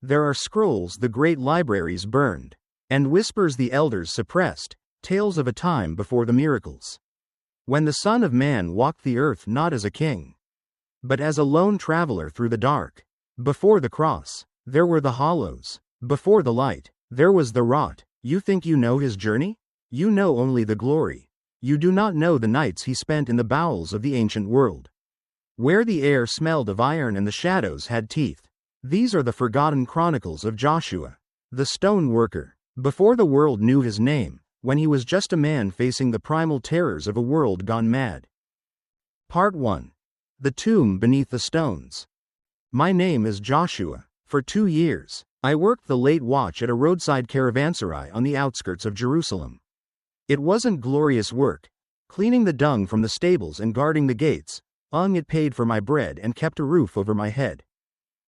There are scrolls the great libraries burned, and whispers the elders suppressed, tales of a time before the miracles. When the Son of Man walked the earth not as a king, but as a lone traveler through the dark. Before the cross, there were the hollows. Before the light, there was the rot. You think you know his journey? You know only the glory. You do not know the nights he spent in the bowels of the ancient world, where the air smelled of iron and the shadows had teeth. These are the forgotten chronicles of Joshua, the stone worker, before the world knew his name, when he was just a man facing the primal terrors of a world gone mad. Part 1. The Tomb Beneath the Stones. My name is Joshua. For 2 years, I worked the late watch at a roadside caravanserai on the outskirts of Jerusalem. It wasn't glorious work, cleaning the dung from the stables and guarding the gates. It paid for my bread and kept a roof over my head.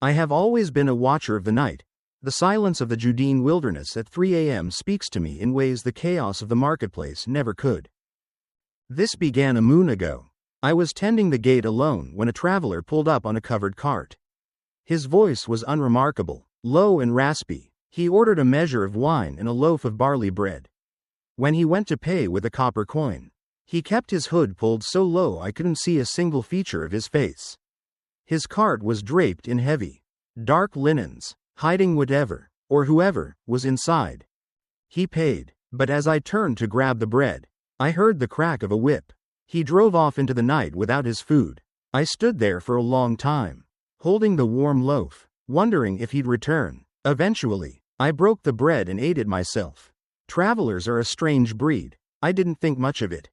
I have always been a watcher of the night. The silence of the Judean wilderness at 3 a.m. speaks to me in ways the chaos of the marketplace never could. This began a moon ago. I was tending the gate alone when a traveler pulled up on a covered cart. His voice was unremarkable, low and raspy. He ordered a measure of wine and a loaf of barley bread. When he went to pay with a copper coin, he kept his hood pulled so low I couldn't see a single feature of his face. His cart was draped in heavy, dark linens, hiding whatever, or whoever, was inside. He paid, but as I turned to grab the bread, I heard the crack of a whip. He drove off into the night without his food. I stood there for a long time, holding the warm loaf, wondering if he'd return. Eventually, I broke the bread and ate it myself. Travelers are a strange breed. I didn't think much of it.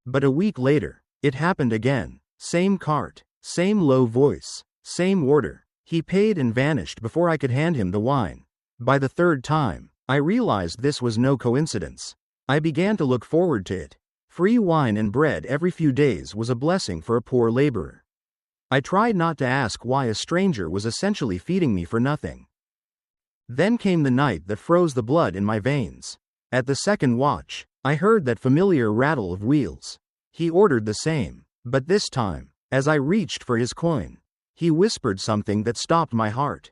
But a week later, it happened again. Same cart, same low voice, same order. He paid and vanished before I could hand him the wine. By the third time, I realized this was no coincidence. I began to look forward to it. Free wine and bread every few days was a blessing for a poor laborer. I tried not to ask why a stranger was essentially feeding me for nothing. Then came the night that froze the blood in my veins. At the second watch, I heard that familiar rattle of wheels. He ordered the same, but this time, as I reached for his coin, he whispered something that stopped my heart.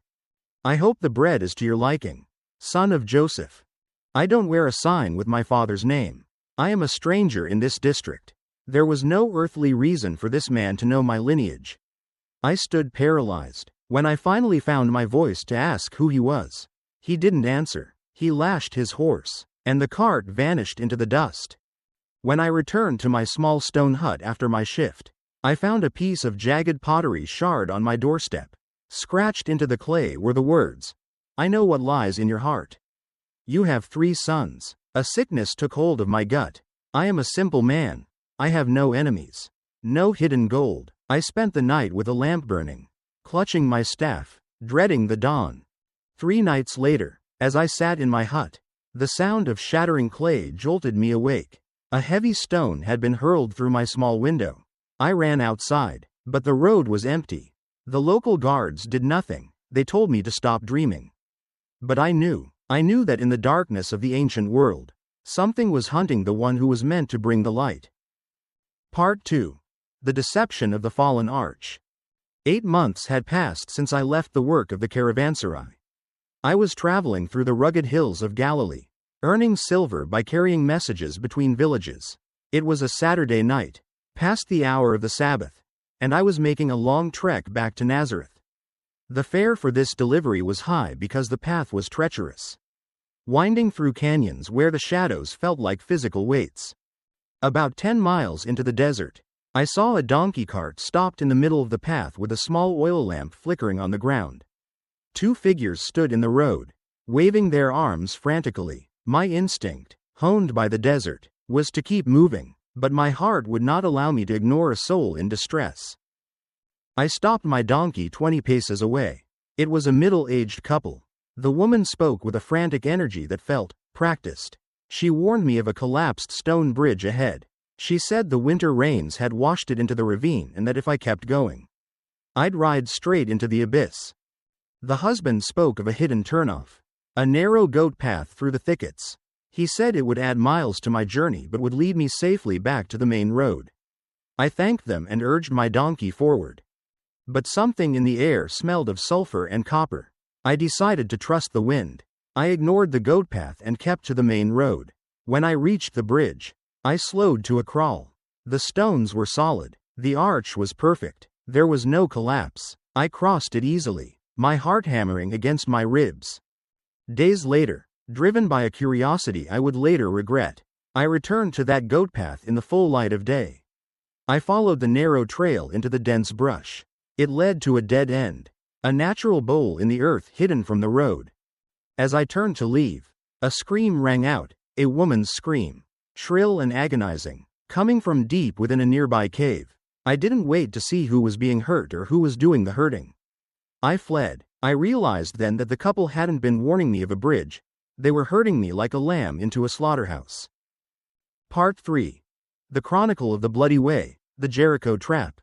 I hope the bread is to your liking, son of Joseph. I don't wear a sign with my father's name. I am a stranger in this district. There was no earthly reason for this man to know my lineage. I stood paralyzed. When I finally found my voice to ask who he was, he didn't answer. He lashed his horse, and the cart vanished into the dust. When I returned to my small stone hut after my shift, I found a piece of jagged pottery shard on my doorstep. Scratched into the clay were the words, "I know what lies in your heart. You have 3 sons." A sickness took hold of my gut. I am a simple man. I have no enemies. No hidden gold. I spent the night with a lamp burning, clutching my staff, dreading the dawn. 3 nights later, as I sat in my hut, the sound of shattering clay jolted me awake. A heavy stone had been hurled through my small window. I ran outside, but the road was empty. The local guards did nothing. They told me to stop dreaming. But I knew that in the darkness of the ancient world, something was hunting the one who was meant to bring the light. Part 2. The Deception of the Fallen Arch. 8 months had passed since I left the work of the caravanserai. I was traveling through the rugged hills of Galilee, earning silver by carrying messages between villages. It was a Saturday night, past the hour of the Sabbath, and I was making a long trek back to Nazareth. The fare for this delivery was high because the path was treacherous, winding through canyons where the shadows felt like physical weights. About 10 miles into the desert, I saw a donkey cart stopped in the middle of the path with a small oil lamp flickering on the ground. 2 figures stood in the road, waving their arms frantically. My instinct, honed by the desert, was to keep moving, but my heart would not allow me to ignore a soul in distress. I stopped my donkey 20 paces away. It was a middle-aged couple. The woman spoke with a frantic energy that felt practiced. She warned me of a collapsed stone bridge ahead. She said the winter rains had washed it into the ravine and that if I kept going, I'd ride straight into the abyss. The husband spoke of a hidden turnoff, a narrow goat path through the thickets. He said it would add miles to my journey but would lead me safely back to the main road. I thanked them and urged my donkey forward. But something in the air smelled of sulfur and copper. I decided to trust the wind. I ignored the goat path and kept to the main road. When I reached the bridge, I slowed to a crawl. The stones were solid. The arch was perfect. There was no collapse. I crossed it easily, my heart hammering against my ribs. Days later, driven by a curiosity I would later regret, I returned to that goat path in the full light of day. I followed the narrow trail into the dense brush. It led to a dead end, a natural bowl in the earth hidden from the road. As I turned to leave, a scream rang out, a woman's scream, shrill and agonizing, coming from deep within a nearby cave. I didn't wait to see who was being hurt or who was doing the hurting. I fled. I realized then that the couple hadn't been warning me of a bridge, they were herding me like a lamb into a slaughterhouse. Part 3. The Chronicle of the Bloody Way, the Jericho Trap.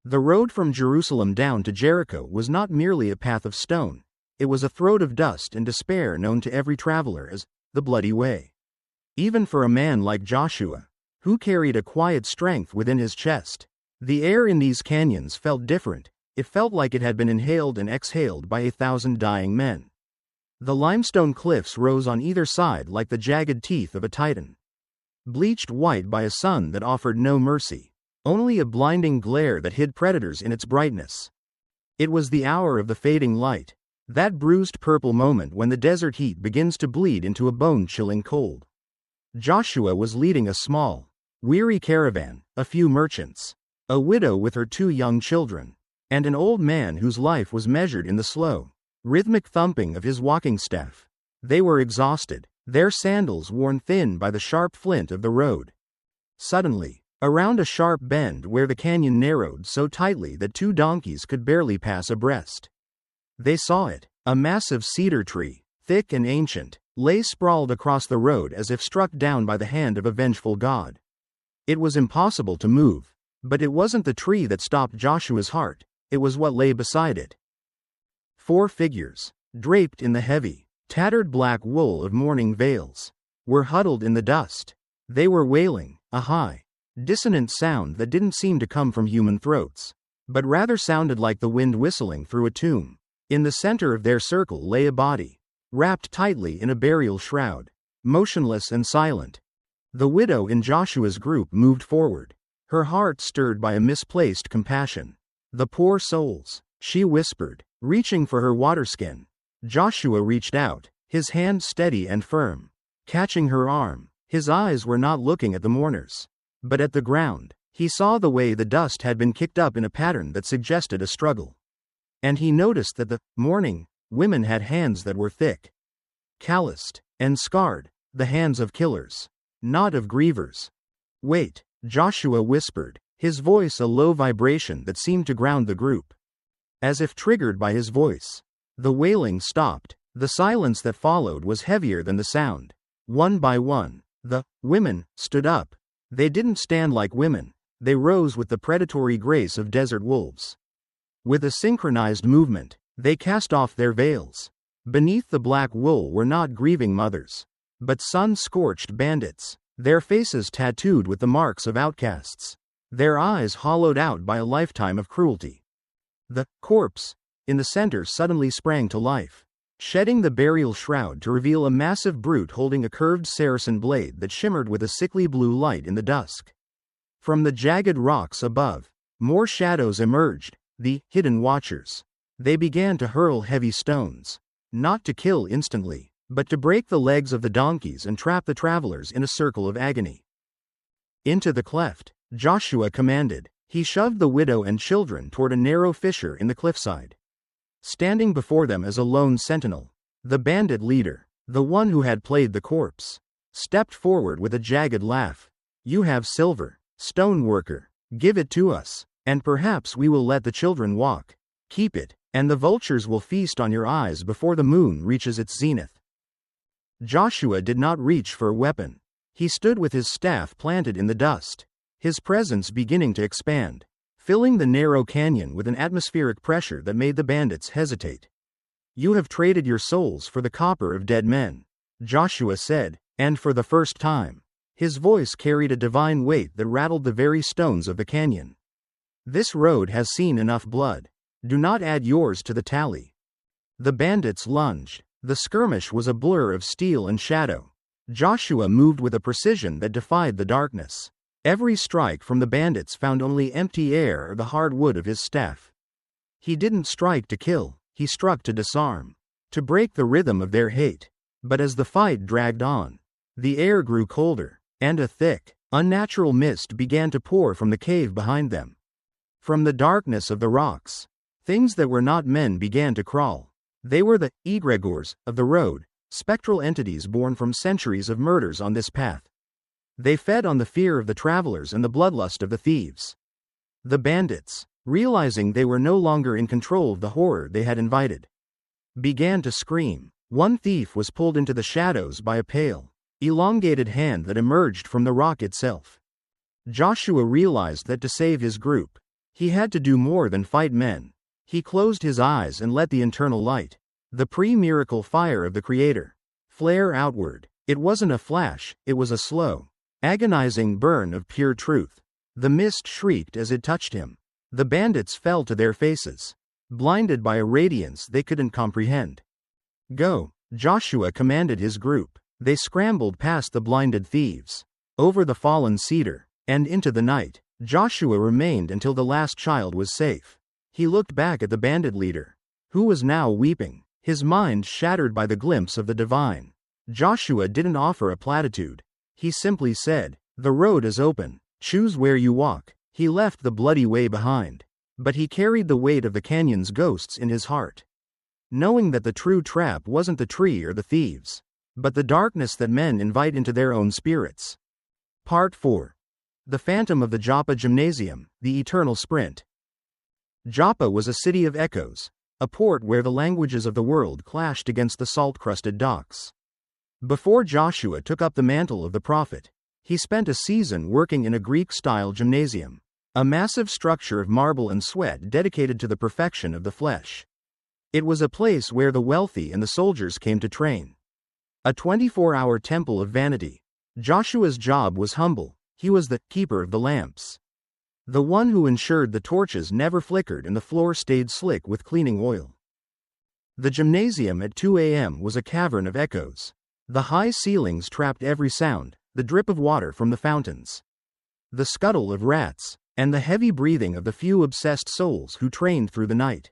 The road from Jerusalem down to Jericho was not merely a path of stone, it was a throat of dust and despair known to every traveler as the Bloody Way. Even for a man like Joshua, who carried a quiet strength within his chest, the air in these canyons felt different. It felt like it had been inhaled and exhaled by 1,000 dying men. The limestone cliffs rose on either side like the jagged teeth of a titan, bleached white by a sun that offered no mercy, only a blinding glare that hid predators in its brightness. It was the hour of the fading light, that bruised purple moment when the desert heat begins to bleed into a bone-chilling cold. Joshua was leading a small, weary caravan, a few merchants, a widow with her 2 young children, and an old man whose life was measured in the slow, rhythmic thumping of his walking staff. They were exhausted, their sandals worn thin by the sharp flint of the road. Suddenly, around a sharp bend where the canyon narrowed so tightly that 2 donkeys could barely pass abreast, they saw it. A massive cedar tree, thick and ancient, lay sprawled across the road as if struck down by the hand of a vengeful god. It was impossible to move, but it wasn't the tree that stopped Joshua's heart. It was what lay beside it. 4 figures, draped in the heavy, tattered black wool of mourning veils, were huddled in the dust. They were wailing, a high, dissonant sound that didn't seem to come from human throats, but rather sounded like the wind whistling through a tomb. In the center of their circle lay a body, wrapped tightly in a burial shroud, motionless and silent. The widow in Joshua's group moved forward, her heart stirred by a misplaced compassion. "The poor souls," she whispered, reaching for her waterskin. Joshua reached out, his hand steady and firm, catching her arm. His eyes were not looking at the mourners, but at the ground. He saw the way the dust had been kicked up in a pattern that suggested a struggle. And he noticed that the mourning women had hands that were thick, calloused, and scarred, the hands of killers, not of grievers. "Wait," Joshua whispered, his voice a low vibration that seemed to ground the group. As if triggered by his voice, the wailing stopped. The silence that followed was heavier than the sound. One by one, the women stood up. They didn't stand like women, they rose with the predatory grace of desert wolves. With a synchronized movement, they cast off their veils. Beneath the black wool were not grieving mothers, but sun-scorched bandits, their faces tattooed with the marks of outcasts, their eyes hollowed out by a lifetime of cruelty. The corpse in the center suddenly sprang to life, shedding the burial shroud to reveal a massive brute holding a curved Saracen blade that shimmered with a sickly blue light in the dusk. From the jagged rocks above, more shadows emerged, the hidden watchers. They began to hurl heavy stones, not to kill instantly, but to break the legs of the donkeys and trap the travelers in a circle of agony. "Into the cleft," Joshua commanded. He shoved the widow and children toward a narrow fissure in the cliffside. Standing before them as a lone sentinel, the bandit leader, the one who had played the corpse, stepped forward with a jagged laugh. "You have silver, stone worker. Give it to us, and perhaps we will let the children walk. Keep it, and the vultures will feast on your eyes before the moon reaches its zenith." Joshua did not reach for a weapon. He stood with his staff planted in the dust, his presence beginning to expand, filling the narrow canyon with an atmospheric pressure that made the bandits hesitate. "You have traded your souls for the copper of dead men," Joshua said, and for the first time, his voice carried a divine weight that rattled the very stones of the canyon. "This road has seen enough blood. Do not add yours to the tally." The bandits lunged. The skirmish was a blur of steel and shadow. Joshua moved with a precision that defied the darkness. Every strike from the bandits found only empty air or the hard wood of his staff. He didn't strike to kill, he struck to disarm, to break the rhythm of their hate. But as the fight dragged on, the air grew colder, and a thick, unnatural mist began to pour from the cave behind them. From the darkness of the rocks, things that were not men began to crawl. They were the egregores of the road, spectral entities born from centuries of murders on this path. They fed on the fear of the travelers and the bloodlust of the thieves. The bandits, realizing they were no longer in control of the horror they had invited, began to scream. One thief was pulled into the shadows by a pale, elongated hand that emerged from the rock itself. Joshua realized that to save his group, he had to do more than fight men. He closed his eyes and let the internal light, the pre-miracle fire of the Creator, flare outward. It wasn't a flash, it was a slow, agonizing burn of pure truth. The mist shrieked as it touched him. The bandits fell to their faces, blinded by a radiance they couldn't comprehend. Go, Joshua commanded his group. They scrambled past the blinded thieves, over the fallen cedar, and into the night. Joshua remained until the last child was safe. He looked back at the bandit leader, who was now weeping, his mind shattered by the glimpse of the divine. Joshua didn't offer a platitude. He simply said, "The road is open, choose where you walk." He left the bloody way behind, but he carried the weight of the canyon's ghosts in his heart, knowing that the true trap wasn't the tree or the thieves, but the darkness that men invite into their own spirits. Part 4. The Phantom of the Joppa Gymnasium, the Eternal Sprint. Joppa was a city of echoes, a port where the languages of the world clashed against the salt-crusted docks. Before Joshua took up the mantle of the prophet, he spent a season working in a Greek-style gymnasium, a massive structure of marble and sweat dedicated to the perfection of the flesh. It was a place where the wealthy and the soldiers came to train. A 24-hour temple of vanity. Joshua's job was humble. He was the keeper of the lamps, the one who ensured the torches never flickered and the floor stayed slick with cleaning oil. The gymnasium at 2 a.m. was a cavern of echoes. The high ceilings trapped every sound, the drip of water from the fountains, the scuttle of rats, and the heavy breathing of the few obsessed souls who trained through the night.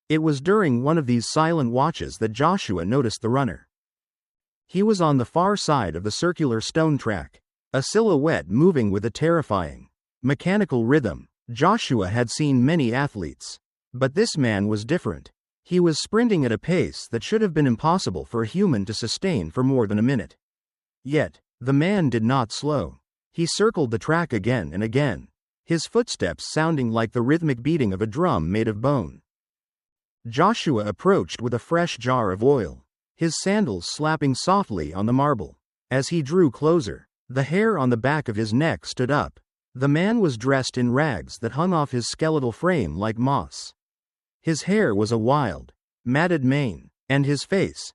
It was during one of these silent watches that Joshua noticed the runner. He was on the far side of the circular stone track, a silhouette moving with a terrifying, mechanical rhythm. Joshua had seen many athletes, but this man was different. He was sprinting at a pace that should have been impossible for a human to sustain for more than a minute. Yet, the man did not slow. He circled the track again and again, his footsteps sounding like the rhythmic beating of a drum made of bone. Joshua approached with a fresh jar of oil, his sandals slapping softly on the marble. As he drew closer, the hair on the back of his neck stood up. The man was dressed in rags that hung off his skeletal frame like moss. His hair was a wild, matted mane, and his face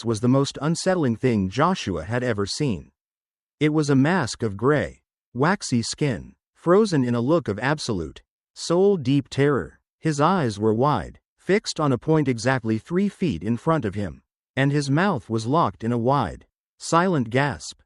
was the most unsettling thing Joshua had ever seen. It was a mask of gray, waxy skin, frozen in a look of absolute, soul-deep terror. His eyes were wide, fixed on a point exactly 3 feet in front of him, and his mouth was locked in a wide, silent gasp.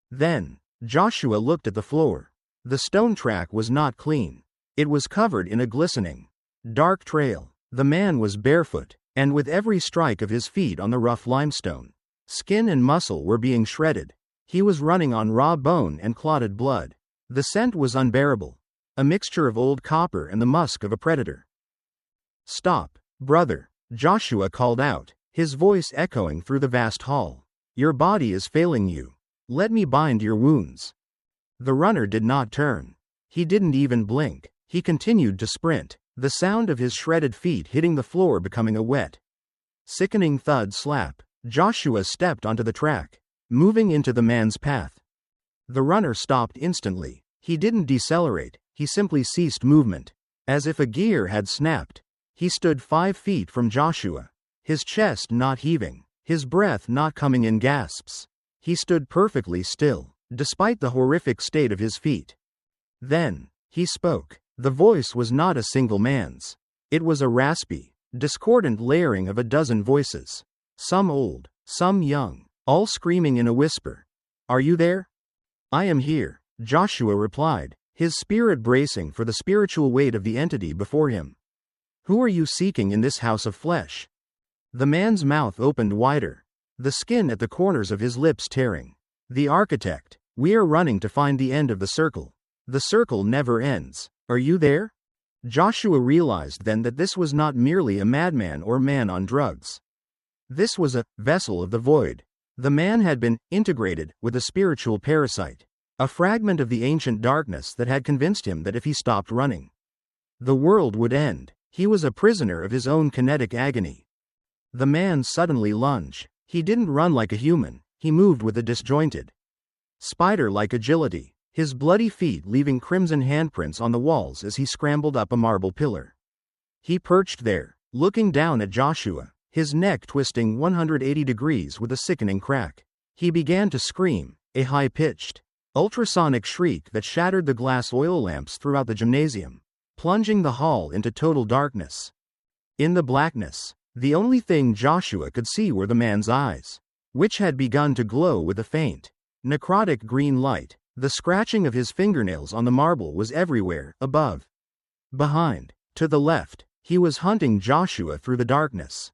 Then, Joshua looked at the floor. The stone track was not clean. It was covered in a glistening, dark trail. The man was barefoot, and with every strike of his feet on the rough limestone, skin and muscle were being shredded. He was running on raw bone and clotted blood. The scent was unbearable, a mixture of old copper and the musk of a predator. "Stop, brother," Joshua called out, his voice echoing through the vast hall. "Your body is failing you. Let me bind your wounds." The runner did not turn. He didn't even blink. He continued to sprint, the sound of his shredded feet hitting the floor becoming a wet, sickening thud slap. Joshua stepped onto the track, moving into the man's path. The runner stopped instantly. He didn't decelerate, he simply ceased movement, as if a gear had snapped. He stood 5 feet from Joshua, his chest not heaving, his breath not coming in gasps. He stood perfectly still, despite the horrific state of his feet. Then, he spoke. The voice was not a single man's. It was a raspy, discordant layering of a dozen voices. Some old, some young, all screaming in a whisper. "Are you there?" "I am here," Joshua replied, his spirit bracing for the spiritual weight of the entity before him. "Who are you seeking in this house of flesh?" The man's mouth opened wider, the skin at the corners of his lips tearing. "The architect. We are running to find the end of the circle. The circle never ends. Are you there?" Joshua realized then that this was not merely a madman or man on drugs. This was a vessel of the void. The man had been integrated with a spiritual parasite, a fragment of the ancient darkness that had convinced him that if he stopped running, the world would end. He was a prisoner of his own kinetic agony. The man suddenly lunged. He didn't run like a human, he moved with a disjointed, spider-like agility, his bloody feet leaving crimson handprints on the walls as he scrambled up a marble pillar. He perched there, looking down at Joshua, his neck twisting 180 degrees with a sickening crack. He began to scream, a high-pitched, ultrasonic shriek that shattered the glass oil lamps throughout the gymnasium, plunging the hall into total darkness. In the blackness, the only thing Joshua could see were the man's eyes, which had begun to glow with a faint, necrotic green light. The scratching of his fingernails on the marble was everywhere, above, behind, to the left. He was hunting Joshua through the darkness.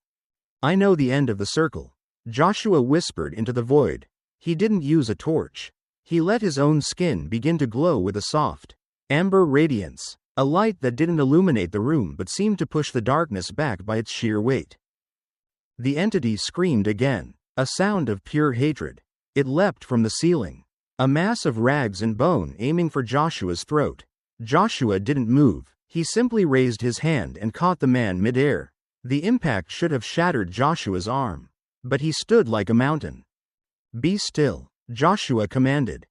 "I know the end of the circle," Joshua whispered into the void. He didn't use a torch. He let his own skin begin to glow with a soft, amber radiance, a light that didn't illuminate the room but seemed to push the darkness back by its sheer weight. The entity screamed again, a sound of pure hatred. It leapt from the ceiling, a mass of rags and bone aiming for Joshua's throat. Joshua didn't move, he simply raised his hand and caught the man mid-air. The impact should have shattered Joshua's arm, but he stood like a mountain. "Be still," Joshua commanded.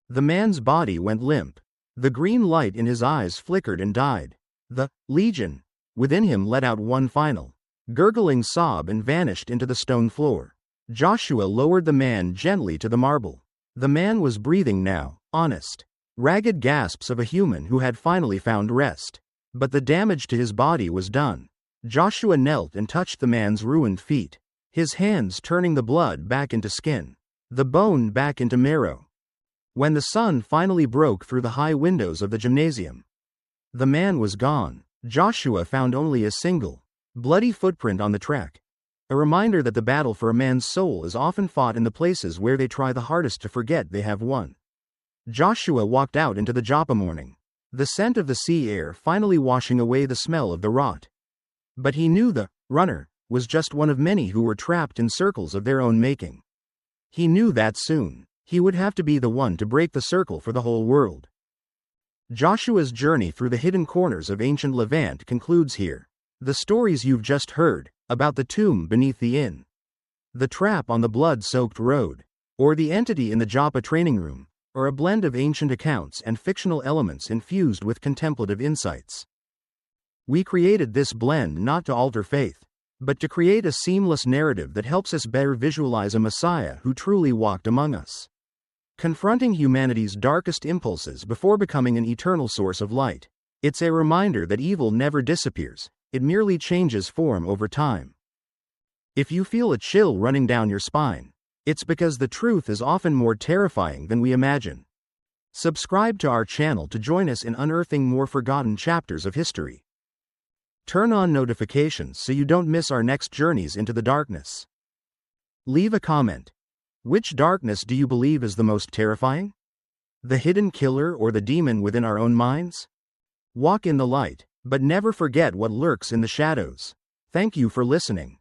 The man's body went limp. The green light in his eyes flickered and died. The legion within him let out one final, gurgling sob and vanished into the stone floor. Joshua lowered the man gently to the marble. The man was breathing now, honest, ragged gasps of a human who had finally found rest. But the damage to his body was done. Joshua knelt and touched the man's ruined feet, his hands turning the blood back into skin, the bone back into marrow. When the sun finally broke through the high windows of the gymnasium, the man was gone. Joshua found only a single, bloody footprint on the track, a reminder that the battle for a man's soul is often fought in the places where they try the hardest to forget they have won. Joshua walked out into the Joppa morning, the scent of the sea air finally washing away the smell of the rot. But he knew the runner was just one of many who were trapped in circles of their own making. He knew that soon, he would have to be the one to break the circle for the whole world. Joshua's journey through the hidden corners of ancient Levant concludes here. The stories you've just heard, about the tomb beneath the inn, the trap on the blood-soaked road, or the entity in the Joppa training room, are a blend of ancient accounts and fictional elements infused with contemplative insights. We created this blend not to alter faith, but to create a seamless narrative that helps us better visualize a Messiah who truly walked among us, confronting humanity's darkest impulses before becoming an eternal source of light. It's a reminder that evil never disappears, it merely changes form over time. If you feel a chill running down your spine, it's because the truth is often more terrifying than we imagine. Subscribe to our channel to join us in unearthing more forgotten chapters of history. Turn on notifications so you don't miss our next journeys into the darkness. Leave a comment. Which darkness do you believe is the most terrifying? The hidden killer or the demon within our own minds? Walk in the light, but never forget what lurks in the shadows. Thank you for listening.